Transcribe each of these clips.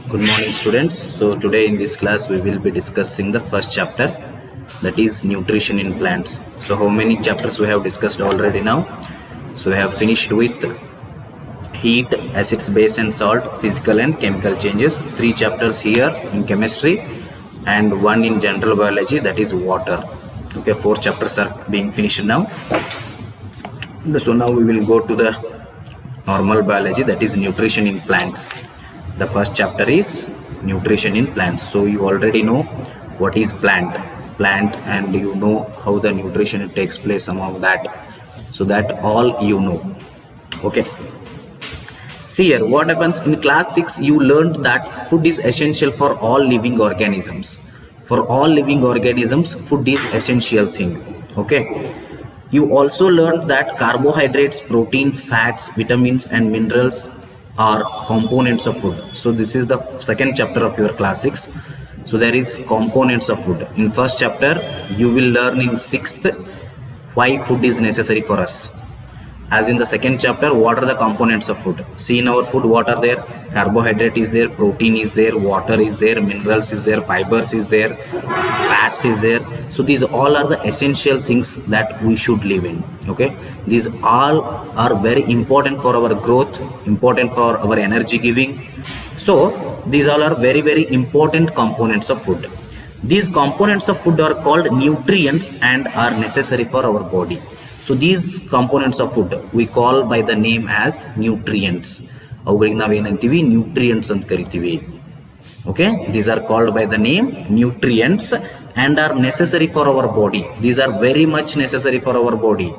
Good morning, students. So today in this class we will be discussing the first chapter, that is nutrition in plants. So how many chapters we have discussed already now? So we have finished with heat, acids, base and salt, physical and chemical changes. 3 chapters here in chemistry and 1 in general biology, that is water. Okay, 4 chapters are being finished now. So now we will go to the normal biology, that is nutrition in plants. The first chapter is nutrition in plants. So you already know what is plant and you know how the nutrition takes place among that. So that all you know. Okay. See here, what happens in class 6, you learned that food is essential for all living organisms. For all living organisms, food is essential thing. Okay. You also learned that carbohydrates, proteins, fats, vitamins and minerals are components of food. So this is the second chapter of your class 6. So there is components of food. In first chapter, you will learn in 6th why food is necessary for us. As in the second chapter, what are the components of food? See in our food, what are there? Carbohydrate is there, protein is there, water is there, minerals is there, fibers is there, fats is there. So these all are the essential things that we should live in. Okay, these all are very important for our growth, important for our energy giving. So these all are very, very important components of food. These components of food are called nutrients and are necessary for our body. So these components of food we call by the name as nutrients. Nutrients ant karitivi. Okay, these are called by the name nutrients and are necessary for our body. These are very much necessary for our body.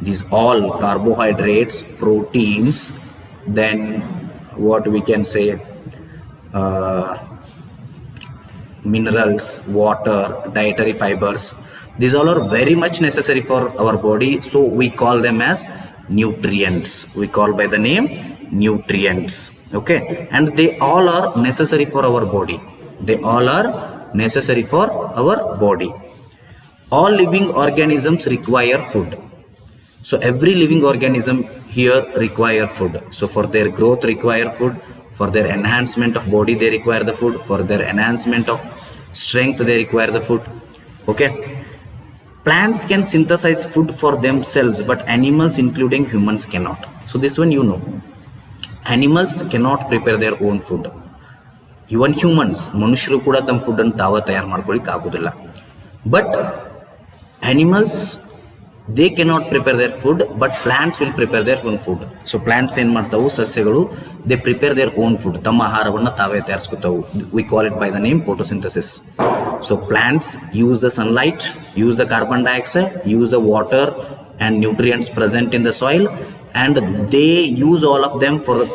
These all carbohydrates, proteins, then what we can say, minerals, water, dietary fibers. These all are very much necessary for our body. So we call them as nutrients. We call by the name nutrients. Okay, and they all are necessary for our body. They all are necessary for our body. All living organisms require food. So every living organism here require food. So for their growth require food. For their enhancement of body they require the food. For their enhancement of strength they require the food. Okay. Plants can synthesize food for themselves, but animals including humans cannot. So this one you know. Animals cannot prepare their own food. Even humans, manushyaru kuda tam food annu tava tayar ಮಾಡ್ಕೊಳ್ಳಿಕ್ಕೆ ಆಗುವುದಿಲ್ಲ. But animals, they cannot prepare their food, but plants will prepare their own food. So plants ಏನು ಮಾಡ್ತಾವು, ಸಸ್ಯಗಳು, they prepare their own food. ತಮ್ಮ ಆಹಾರವನ್ನು ತಾವೇ ತಯಾರಿಸ್ಕೊತಾವು. We call it by the name photosynthesis. So plants use the sunlight, use the carbon dioxide, use the water and nutrients present in the soil, and they use all of them for the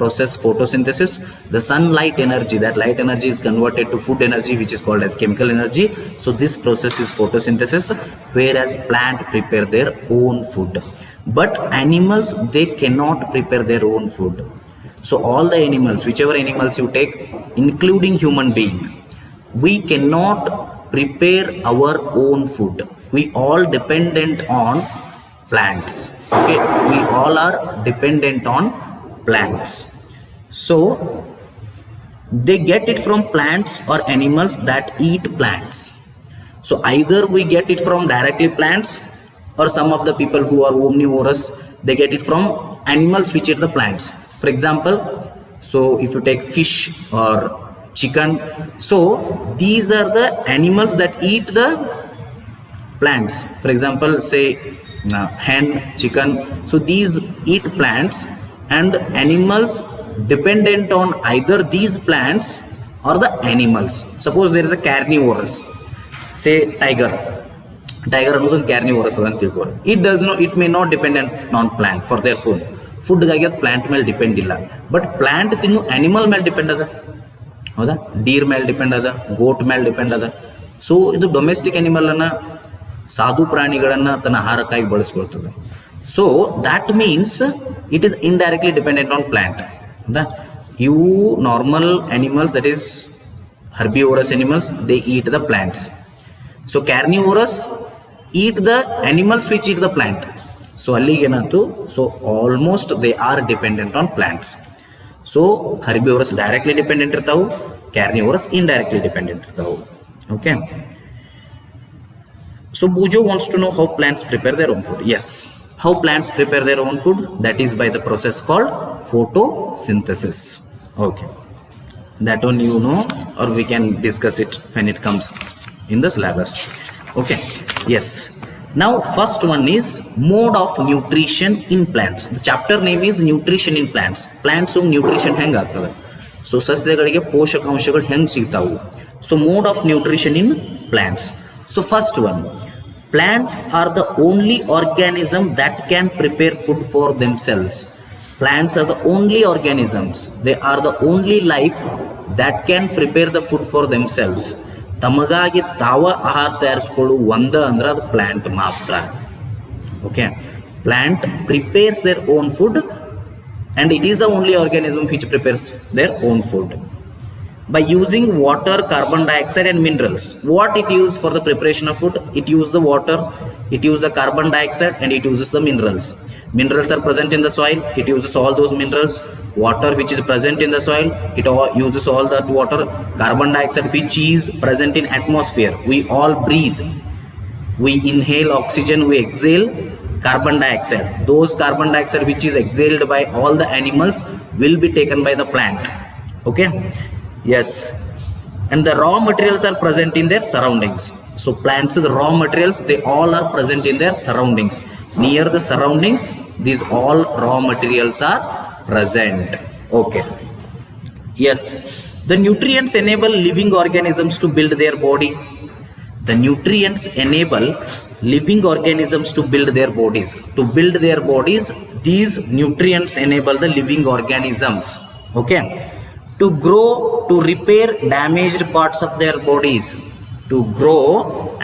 process photosynthesis. The sunlight energy, that light energy is converted to food energy, which is called as chemical energy. So this process is photosynthesis, whereas plant prepare their own food. But animals, they cannot prepare their own food. So all the animals, whichever animals you take, including human being, we cannot prepare our own food. We all dependent on plants. Okay, we all are dependent on plants. So they get it from plants or animals that eat plants. So either we get it from directly plants, or some of the people who are omnivorous, they get it from animals which eat the plants. For example, so if you take fish or chicken, so these are the animals that eat the plants. For example, say hen, chicken, so these eat plants, and animals dependent on either these plants or the animals. Suppose there is a carnivorous, say tiger ಅನ್ನೋದು carnivorous ಅಂತ ತಿಳ್ಕೊಳ್ಳಿ. It may not dependent on plant for their food ಗಾಗಿ plant ಮೇಲೆ depend ಇಲ್ಲ. But plant ತಿನ್ನು animal ಮೇಲೆ depend ಅದ, ಹೌದಾ? ಡೀರ್ ಮೇಲೆ ಡಿಪೆಂಡ್ ಅದ, ಗೋಟ್ ಮೇಲೆ ಡಿಪೆಂಡ್ ಅದ. ಸೊ ಇದು ಡೊಮೆಸ್ಟಿಕ್ ಅನಿಮಲ್ ಅನ್ನ, ಸಾಧು ಪ್ರಾಣಿಗಳನ್ನ ತನ್ನ ಆಹಾರಕ್ಕಾಗಿ ಬಳಸ್ಕೊಳ್ತದೆ. So that means it is indirectly dependent on plant. You normal animals, that is herbivorous animals, they eat the plants. So carnivorous eat the animals which eat the plant. So allige enatu, so almost they are dependent on plants. So herbivores directly dependent ಇರ್ತಾವೆ, carnivores indirectly dependent ಇರ್ತಾವೆ. Okay. So Bujo wants to know how plants prepare their own food. Yes, how plants prepare their own food? That is by the process called photosynthesis. Okay, that one you know, or we can discuss it when it comes in the syllabus. Okay, yes. Now first one is mode of nutrition in plants. The chapter name is nutrition in plants. Plants nutrition hang ಆಗ್ತದೆ. So ಸಸ್ಯಗಳಿಗೆ ಪೋಷಕಾಂಶಗಳು ಹೆಂಗ್ ಸಿಗ್ತಾವು. So mode of nutrition in plants. So first one, plants are the only organism that can prepare food for themselves. Plants are the only organisms, they are the only life that can prepare the food for themselves. ತಮಗಾಗಿ ತಾವ ಆಹಾರ ತಯಾರಿಸ್ಕೊಳ್ಳು ಒಂದ ಅಂದ್ರೆ ಅದು plant ಮಾತ್ರ. Okay, plant prepares their own food and it is the only organism which prepares their own food by using water, carbon dioxide and minerals. What it uses for the preparation of food? It uses the water, it uses the carbon dioxide and it uses the minerals. Minerals are present in the soil, it uses all those minerals. Water which is present in the soil, it uses all that water. Carbon dioxide which is present in atmosphere, we all breathe, we inhale oxygen, we exhale carbon dioxide. Those carbon dioxide which is exhaled by all the animals will be taken by the plant. Okay, yes. And the raw materials are present in their surroundings. So plants, the raw materials, they all are present in their surroundings. Near the surroundings, these all raw materials are present. Okay, yes. The nutrients enable living organisms to build their body. The nutrients enable living organisms to build their bodies. To build their bodies, these nutrients enable the living organisms, okay, to grow, to repair damaged parts of their bodies. To grow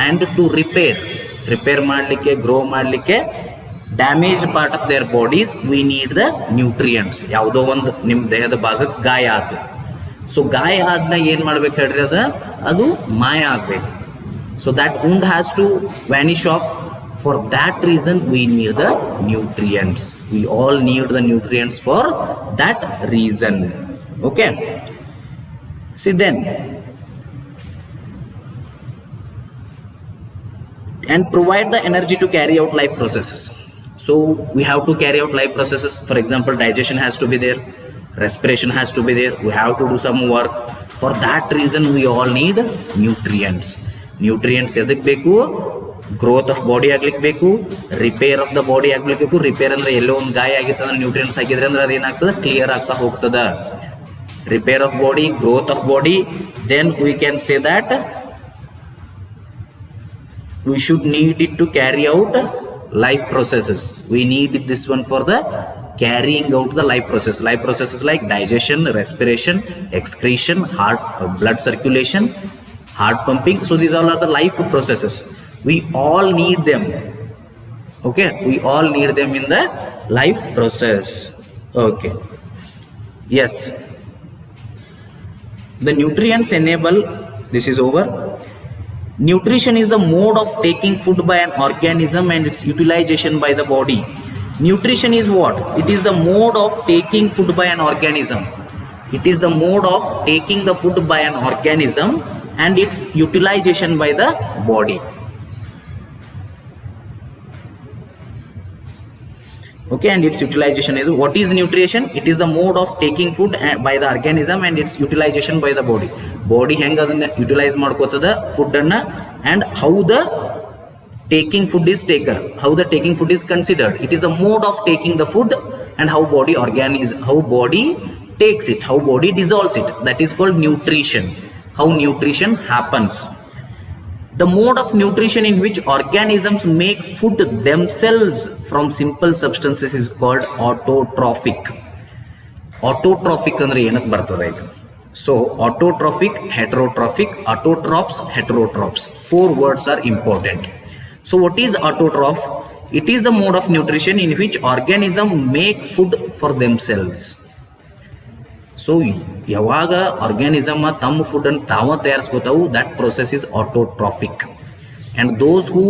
and to repair. Repair madlikke, grow madlikke, damaged part of their bodies, we need the nutrients. ಯಾವುದೋ ಒಂದು ನಿಮ್ಮ ದೇಹದ ಭಾಗಕ್ಕೆ ಗಾಯ ಆಯ್ತು, so ಗಾಯ ಆದ್ಮೇಲೆ ಏನು ಮಾಡ್ಬೇಕು ಹೇಳ್ರಿ, ಅದು ಮಾಯ ಆಗಬೇಕು. So that wound has to vanish off. For that reason we need the nutrients. We all need the nutrients for that reason. Okay, see then, and provide the energy to carry out life processes. So we have to carry out life processes. For example, digestion has to be there, respiration has to be there, we have to do some work. For that reason we all need nutrients. Nutrients ಎದಕ್ಕೆ ಬೇಕು? Growth of body ಆಗ್ಲಿಕ್ಕೆ ಬೇಕು, repair of the body ಆಗ್ಲಿಕ್ಕೆ ಬೇಕು. Repair ಅಂದ್ರೆ ಎಲ್ಲೋ ಒಂದು ಗಾಯ ಆಗಿತ್ತು ಅಂದ್ರೆ ನ್ಯೂಟ್ರಿಯೆಂಟ್ಸ್ ಹಾಕಿದ್ರೆ ಅಂದ್ರೆ ಅದೇನಾಗ್ತದೆ, ಕ್ಲಿಯರ್ ಆಗ್ತಾ ಹೋಗ್ತದ. Repair of body, growth of body, then we can say that we should need it to carry out life processes. We need this one for the carrying out the life process. Life processes like digestion, respiration, excretion, heart, blood circulation, heart pumping. So these all are the life processes. We all need them. Okay, we all need them in the life process. Okay, yes. The nutrients enable, this is over. Nutrition is the mode of taking food by an organism and its utilization by the body. Nutrition is what? It is the mode of taking food by an organism. It is the mode of taking the food by an organism and its utilization by the body. Okay, and its utilization is, what is nutrition? It is the mode of taking food by the organism and its utilization by the body. Body ಹೆಂಗೆ ಅದನ್ನ utilise ಮಾಡ್ಕೋತದ food ಅನ್ನ, and how the taking food is taken, how the taking food is considered. It is the mode of taking the food and how body takes it, how body dissolves it. That is called nutrition. How nutrition happens. The mode of nutrition in which organisms make food themselves from simple substances is called autotrophic. Autotrophic ಅಂದ್ರೆ ಏನಕ್ಕೆ ಬರ್ತದೆ ಈಗ? So autotrophic, heterotrophic, autotrophs, heterotrophs. 4 words are important. So what is autotroph? It is the mode of nutrition in which organisms make food for themselves. So ಯಾವಾಗ organism ತಮ್ಮ food ಅನ್ನು ತಾವ ತಯಾರಿಸ್ಕೋತಾವು, that process is autotrophic. And those who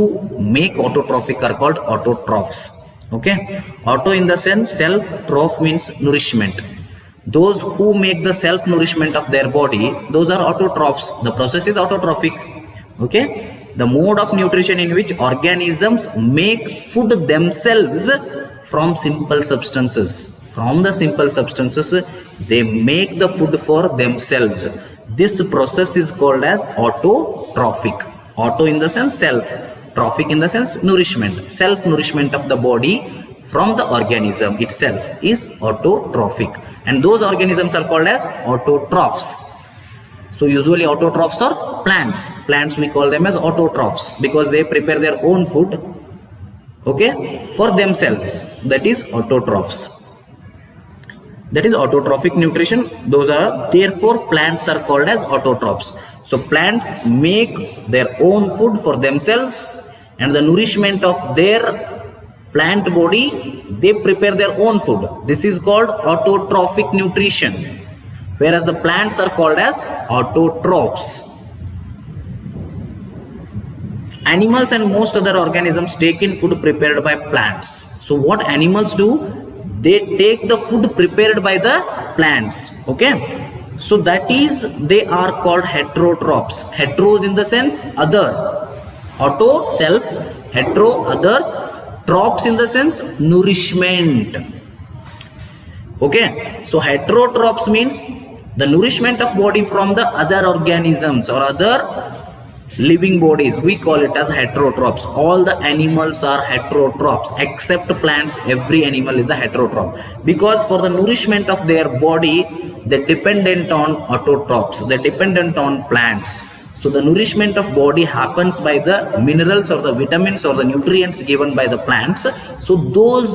make autotrophic are called autotrophs. Okay, auto in the sense self, troph means nourishment. Those who make the self nourishment of their body, those are autotrophs. The process is autotrophic. Okay, the mode of nutrition in which organisms make food themselves from simple substances. From the simple substances, they make the food for themselves. This process is called as autotrophic. Auto in the sense self, trophic in the sense nourishment. Self nourishment of the body from the organism itself is autotrophic, and those organisms are called as autotrophs. So usually autotrophs are plants. Plants we call them as autotrophs because they prepare their own food, okay, for themselves. That is autotrophs. That is autotrophic nutrition. Those are, therefore plants are called as autotrophs. So plants make their own food for themselves, and the nourishment of their plant body, they prepare their own food. This is called autotrophic nutrition, whereas the plants are called as autotrophs. Animals and most other organisms take in food prepared by plants. So what animals do? They take the food prepared by the plants. Okay, so that is, they are called heterotrophs. Heteros in the sense other, auto self, hetero others, trophs in the sense nourishment. Okay, so heterotrophs means the nourishment of body from the other organisms or other living bodies. We call it as heterotrophs. All the animals are heterotrophs except plants. Every animal is a heterotroph because for the nourishment of their body they dependent on autotrophs, they dependent on plants. So the nourishment of body happens by the minerals or the vitamins or the nutrients given by the plants. So those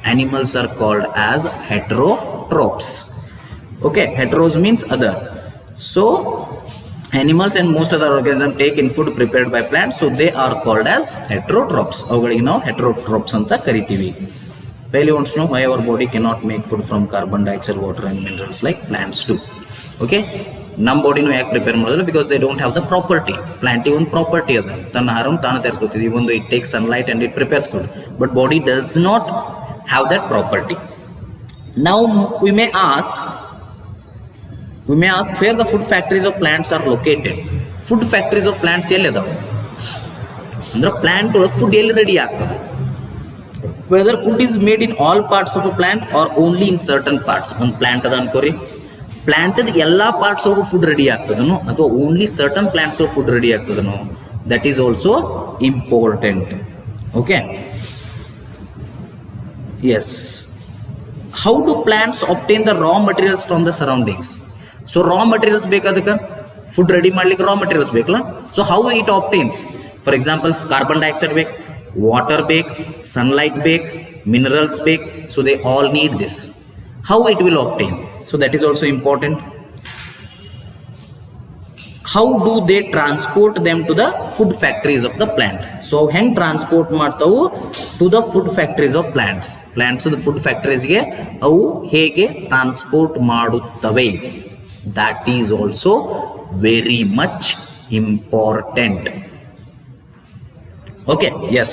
animals are called as heterotrophs. Okay, heteros means other. So animals and most other organisms take in food prepared by plants, so they are called as heterotrophs. ಅವುಗಳಿಗೆ ನಾವು heterotrophs ಅಂತ ಕರಿತೀವಿ. Pehli wants to know why our body cannot make food from carbon dioxide, water and minerals like plants do. Okay, ನಮ್ಮ ಬಾಡಿನೂ ಯಾಕೆ prepare ಮಾಡೋದಿಲ್ಲ? Because they don't have the property. ಪ್ಲಾಂಟಿಗೆ ಒಂದು property ಅದ, ತನ್ನ ಆಹಾರವನ್ನು ತಾನು ತಯಾರಿಸ್ಕೊತಿದ್ವಿ. ಒಂದು it takes sunlight and it prepares food, but body does not have that property. Now we may ask where the food factories of plants are located. Food factories of plants ಎಲ್ಲಿ ಅದಾವ ಅಂದ್ರೆ plant ಒಳಗೆ food ಎಲ್ಲಿ ready ಆಗ್ತದೆ? Whether food is made in all parts of a plant or only in certain parts. ಒಂದು plant ಅದ ಅನ್ಕೋರಿ, ಪ್ಲಾಂಟದ ಎಲ್ಲಾ parts ಹೋಗೋ ಫುಡ್ ರೆಡಿ ಆಗ್ತದನೋ ಅಥವಾ ಓನ್ಲಿ ಸರ್ಟನ್ ಪ್ಲಾಂಟ್ಸ್ ಹೋಗಿ ಫುಡ್ ರೆಡಿ ಆಗ್ತದನೋ? That is also important. Okay, yes. How do plants obtain the raw materials from the surroundings? So raw materials ಬೇಕಾದಕ್ಕೆ food ready ಮಾಡ್ಲಿಕ್ಕೆ raw materials ಬೇಕಲ್ಲ. So how it obtains? For example, carbon dioxide ಬೇಕು, water ಬೇಕು, sunlight ಬೇಕು, minerals ಬೇಕು. So they all need this. How it will obtain? So that is also important. How do they transport them to the food factories of the plant? So ಹೆಂಗ್ transport ಮಾಡ್ತಾವು to the food factories of plants? Plants food ಫ್ಯಾಕ್ಟರೀಸ್ಗೆ ಅವು ಹೇಗೆ transport ಮಾಡುತ್ತವೆ? That is also very much important. Okay, yes.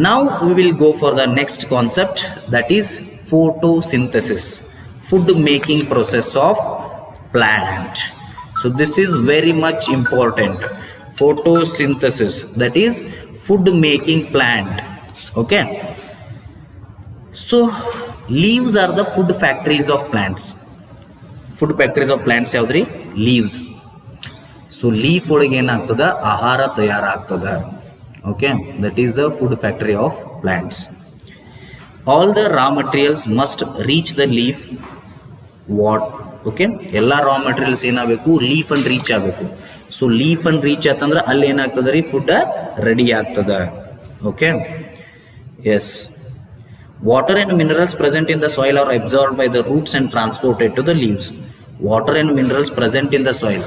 Now we will go for the next concept, that is photosynthesis, food making process of plant. So this is very much important. Photosynthesis, that is food making plant. Okay, so leaves are the food factories of plants. Food factories of plants ಯಾವ್ದ್ರಿ? Leaves. So leaf ಒಳಗೆ ಏನಾಗ್ತದ? ಆಹಾರ ತಯಾರಾಗ್ತದ. Okay, that is the food factory of plants. All the raw materials must reach the leaf. What? Okay, ಎಲ್ಲ raw materials ಏನಾಗಬೇಕು? Leaf ಅನ್ನು reach ಆಗಬೇಕು. So leaf ಅನ್ನು ರೀಚ್ ಆತಂದ್ರೆ ಅಲ್ಲಿ ಏನಾಗ್ತದ ರೀ? ಫುಡ್ ರೆಡಿ ಆಗ್ತದ. Okay, yes. Water and minerals present in the soil are absorbed by the roots and transported to the leaves. Water and minerals present in the soil.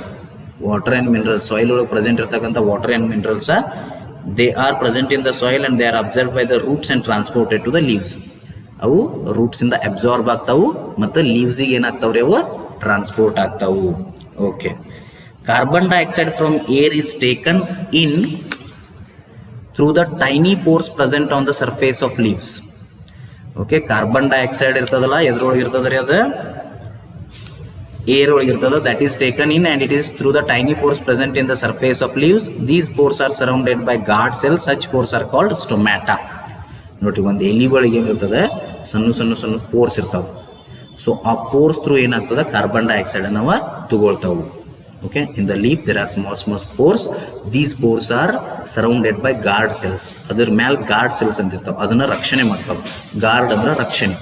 Water and minerals, soil ಒಳಗೆ present ಇರ್ತಕ್ಕಂಥ water and minerals, they are present in the soil and they are absorbed by the roots and transported to the leaves. ಅವು roots ಇಂದ absorb ಆಗ್ತಾವು ಮತ್ತು ಲೀವ್ಸಿಗೆ ಏನಾಗ್ತಾವ್ರಿ? ಅವು transport ಆಗ್ತಾವು. Okay, carbon dioxide from air is taken in through the tiny pores present on the surface of leaves. Okay, carbon dioxide ಇರ್ತದಲ್ಲ ಎದ್ರೊಳಗೆ ಇರ್ತದ್ರಿ ಅದು air ಒಳಗೆ ಇರ್ತದ, that is taken in and it is through the tiny pores present in the surface of leaves. These pores are surrounded by guard cells. Such pores are called stomata. ನೋಡಿ, ಒಂದು ಎಲಿ ಒಳಗೆ ಏನಿರ್ತದೆ ಸಣ್ಣ ಸಣ್ಣ ಸಣ್ಣ ಪೋರ್ಸ್ ಇರ್ತಾವೆ. ಸೊ ಆ ಪೋರ್ಸ್ ಥ್ರೂ ಏನಾಗ್ತದೆ ಕಾರ್ಬನ್ ಡೈಆಕ್ಸೈಡ್ ನಾವು ತಗೊಳ್ತಾವು. Okay, in the leaf there are small small pores. These pores are surrounded by guard cells. ಅದ್ರ ಮ್ಯಾಲೆ ಗಾರ್ಡ್ ಸೆಲ್ಸ್ ಅಂತ ಇರ್ತಾವೆ, ಅದನ್ನ ರಕ್ಷಣೆ ಮಾಡ್ತಾವೆ. ಗಾರ್ಡ್ ಅಂದ್ರೆ ರಕ್ಷಣೆ.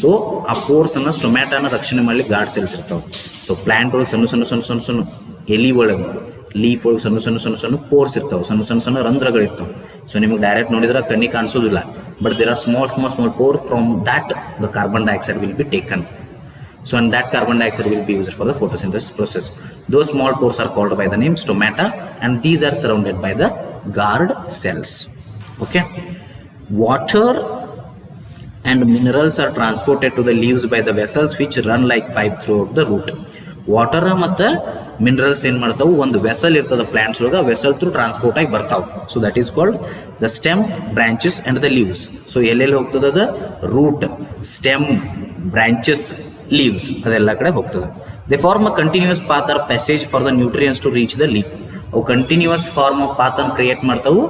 ಸೊ ಆ ಪೋರ್ಸ್ ಅನ್ನ ಸ್ಟೊಮ್ಯಾಟನ ರಕ್ಷಣೆ ಮಾಡಲಿ ಗಾರ್ಡ್ ಸೆಲ್ಸ್ ಇರ್ತಾವೆ. ಸೊ ಪ್ಲಾಂಟ್ ಒಳಗೆ ಸಣ್ಣ ಸಣ್ಣ ಸಣ್ಣ ಸಣ್ಣ ಸಣ್ಣ ಎಲಿ ಒಳಗೆ ಲೀಫ್ ಒಳಗೆ ಸಣ್ಣ ಸಣ್ಣ ಸಣ್ಣ ಸಣ್ಣ ಪೋರ್ಸ್ ಇರ್ತಾವೆ, ಸಣ್ಣ ಸಣ್ಣ ಸಣ್ಣ ರಂಧ್ರಗಳು ಇರ್ತಾವೆ. ಸೊ ನಿಮಗೆ ಡೈರೆಕ್ಟ್ ನೋಡಿದ್ರೆ ಕಣ್ಣಿಗೆ ಕಾಣಿಸೋದಿಲ್ಲ, but there are small small small pore from that the carbon dioxide will be taken. So and that carbon dioxide will be used for the photosynthesis process. Those small pores are called by the name stomata and these are surrounded by the guard cells. Okay. Water and minerals are transported to the leaves by the vessels which run like pipe throughout the root. Water ಮತ್ತು minerals ಏನು ಮಾಡ್ತಾವೆ, ಒಂದು vessel ಇರ್ತದೆ plants ಒಳಗೆ, vessel through transport ಆಗಿ ಬರ್ತಾವೆ. So that is called the stem, branches and the leaves. So ಎಲ್ಲೆಲ್ಲಿ ಹೋಗ್ತದೆ ಅದು, ರೂಟ್, ಸ್ಟೆಮ್, ಬ್ರಾಂಚಸ್, leaves ಅದೆಲ್ಲ ಕಡೆ ಹೋಗ್ತದೆ. They form a continuous path or passage for the nutrients to reach the leaf. ಅವು continuous form of path ಅನ್ನು create ಮಾಡ್ತಾವು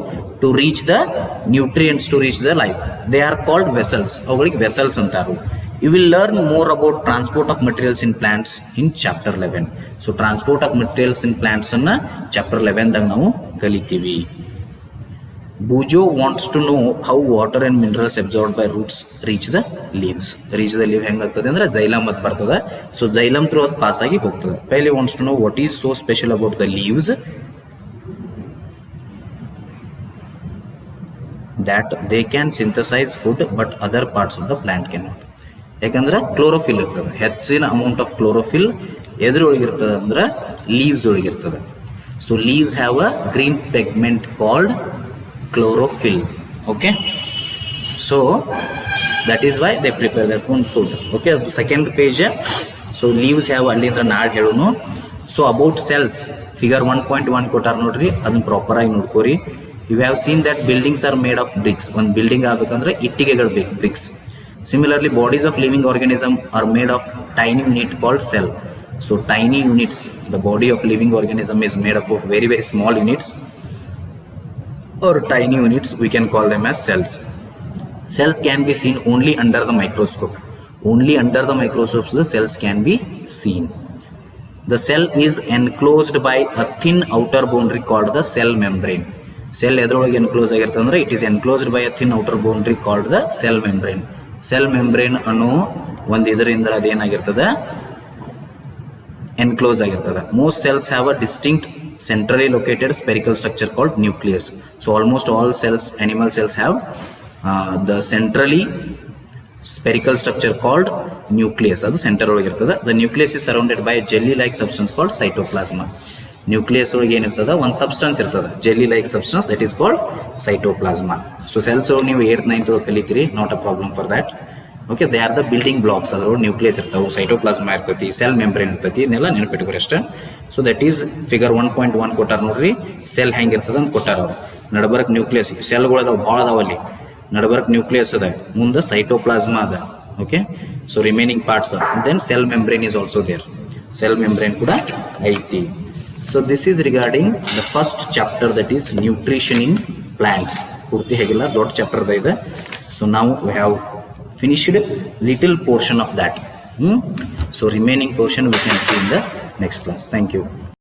to reach the nutrients, to reach the life. They are called vessels. ಅವುಗಳಿಗೆ vessels ಅಂತಾರು. You will learn more about transport of materials in plants in chapter 11. So transport of materials in plants ಅನ್ನ chapter 11 ದಾಗ ನಾವು ಕಲಿತೀವಿ. Bujo wants to know how water and minerals absorbed by roots reach the leaves. Reach the leaf ಹೆಂಗಾಗ್ತದೆ ಅಂದ್ರೆ xylem ಅಂತ ಬರ್ತದೆ. So xylem through ಅದು pass ಆಗಿ ಹೋಗ್ತದೆ. Pehli wants to know what is so special about the leaves that they can synthesize food but other parts of the plant cannot. ಯಾಕಂದ್ರೆ chlorophyll ಇರ್ತದೆ, ಹೆಚ್ಚಿನ amount of chlorophyll ಎದ್ರೊಳಗೆ ಇರ್ತದೆ ಅಂದ್ರೆ leaves ಒಳಗೆ ಇರ್ತದೆ. So leaves have a green pigment called chlorophyll. Okay, so that is why they prepare their own food. Okay, second page. So leaves have allinda naad helunu. So about cells, figure 1.1 kotar nodri, adun proper ಆಗಿ ನೋಡ್ಕೋರಿ. You have seen that buildings are made of bricks. ಒಂದು building ಆಗಬೇಕಂದ್ರೆ ಇಟ್ಟಿಗೆಗಳು ಬೇಕು, bricks. Similarly, bodies of living organism are made of tiny unit called cell. So tiny units, the body of living organism is made up of very very small units or tiny units. We can call them as cells. Cells can be seen only under the microscope. Only under the microscopes the cells can be seen. The cell is enclosed by a thin outer boundary called the cell membrane. Cell ಎದ್ರೊಳಗೆ enclose ಆಗಿರ್ತದೆ ಅಂದ್ರೆ it is enclosed by a thin outer boundary called the cell membrane. Cell membrane ಅನ್ನೋ ಒಂದು ಇದರಿಂದ ಅದೇನಾಗಿರ್ತದೆ, enclose ಆಗಿರ್ತದೆ. Most cells have a distinct centrally located spherical structure called nucleus. So almost all cells, animal cells have the centrally spherical structure called nucleus. Adu center ಒಳಗೆ ಇರ್ತದೆ. The nucleus is surrounded by a jelly like substance called cytoplasma. Nucleus ಒಳಗೆ ಏನಿರ್ತದೆ, ಒಂದು substance ಇರ್ತದೆ, jelly like substance, that is called cytoplasma. So cells ಒಳಗೆ ನೀವು 8th 9th ಒಳಗೆ ಕಲಿತೀರಿ, not a problem for that. Okay, they are the building blocks. ಅದ್ರೊಳಗೆ nucleus ಇರ್ತಾವೆ, ಸೈಟೋಪ್ಲಾಸ್ಮಾ ಇರ್ತೈತಿ, ಸೆಲ್ ಮೆಂಬ್ರೇನ್ ಇರ್ತೈತಿ, ಇದನ್ನೆಲ್ಲ ನೆನಪಿಟ್ಕೋರಿ ಅಷ್ಟೇ. ಸೊ ದಟ್ ಈಸ್ ಫಿಗರ್ 1.1 ಕೊಟ್ಟಾರ ನೋಡ್ರಿ. ಸೆಲ್ ಹೆಂಗಿರ್ತದೆ ಅಂತ ಕೊಟ್ಟಾರ ಅವರು. ನಡಬರ್ಕ್ ನ್ಯೂಕ್ಲಿಯಸ್, ಸೆಲ್ಗಳು ಅದಾವ ಭಾಳ ಅದಾವಲ್ಲಿ. ನಡಬರ್ಕ್ ನ್ಯೂಕ್ಲಿಯಸ್ ಅದ, ಮುಂದೆ ಸೈಟೋಪ್ಲಾಸ್ಮಾ ಅದ. Okay, so remaining parts then cell membrane is also there. Cell membrane ಕೂಡ ಐತಿ. So this is regarding the first chapter, that is nutrition in plants. ಪೂರ್ತಿ ಹೇಗಿಲ್ಲ, ದೊಡ್ಡ ಚಾಪ್ಟರ್ ಇದೆ. ಸೊ ನಾವು we have finished little portion of that. So remaining portion we can see in the next class. Thank you.